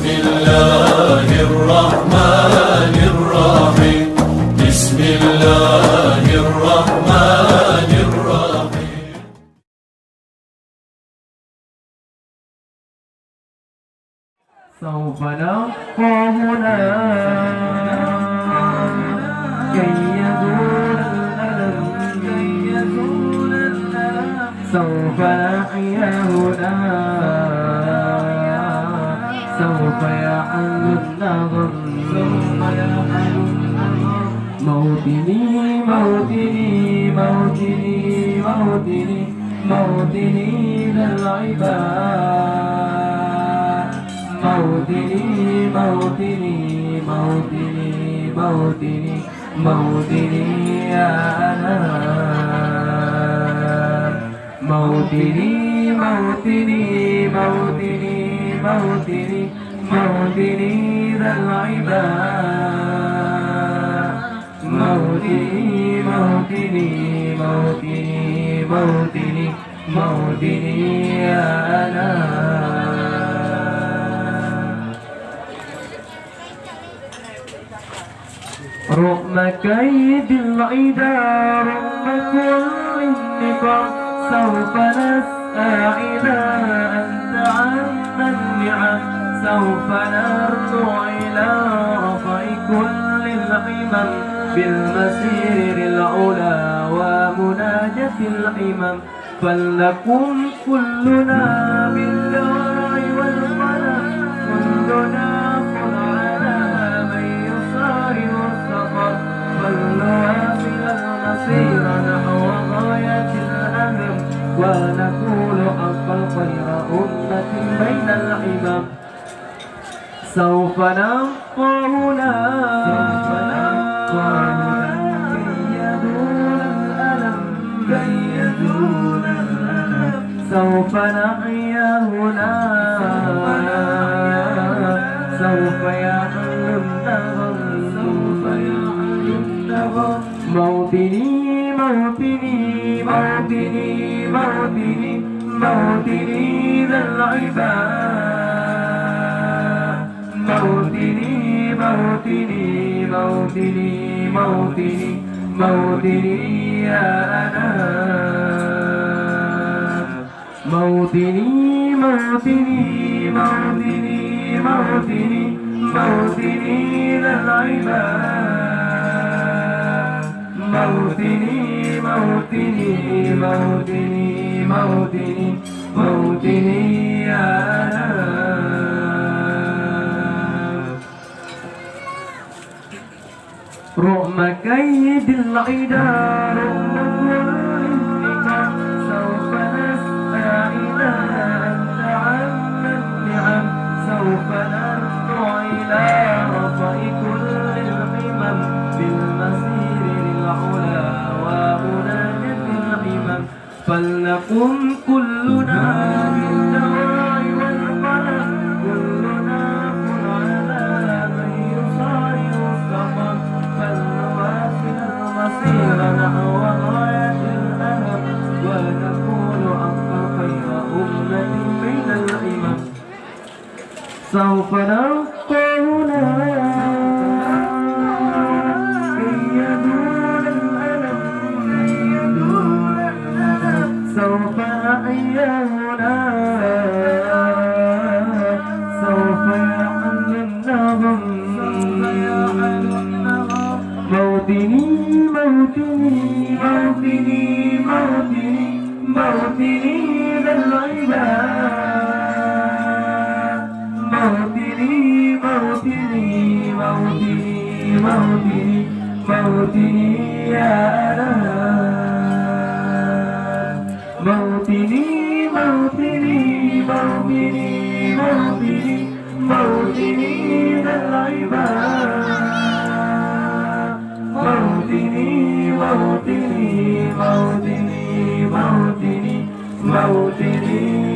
بسم الله الرحمن الرحيم بسم الله الرحمن الرحيم. سوف نبقى هنا كي يزول الألم سوف نحيا هنا سوف يحل النغم موطني موطني موطني موطني موطني للعباد موطني موطني موطني موطني موطني يا أنا موطني موطني موطني موطني موطني ذا العباد موطني موطني موطني موطني موطني يا أنا رغم كيد العدا رغم كل النقم سوف نسعى إلى أن تعم النعم سوف نرجع إلى رفع كل الحمم بالمسير العلا ومناجاة الحمم فلنكن كلنا بالدعاء والقلم كلنا فلنواصل المسير نحو غاية الأهم ونقول حق الخير أمة بين الحمم سوف نبقى هنا كي يزول الألم سوف نحيا هنا سوف يحل النغم موطني موطني موطني موطني موطني ذا العباد موطني موطني موطني موطني موطني يا أنا موطني موطني موطني موطني موطني ذا العباد موطني موطني موطني موطني موطني يا أنا رغم كيد العدا رغم كل النقم سوف نسعى إلى أن تعم النعم سوف نرجع إلى رفع كل الحمم بالمسير للعلا ومناجاة الحمم فلنقم كلنا بالدعاء والقلم كلنا كن على من يصارع السفر فلنواصل المسير نحو غاية الأهم ونقول حق خير أمة بين الحمم سوف نبقى هنا كي يزول الألم سوف أحيا هنا سوف يحل النغم موطني موطني موطني موطني موطني ذا العباد موطني موطني موطني موطني موطني يا أنا موطني موطني موطني موطني موطني ذا العباد موطني موطني موطني موطني موطني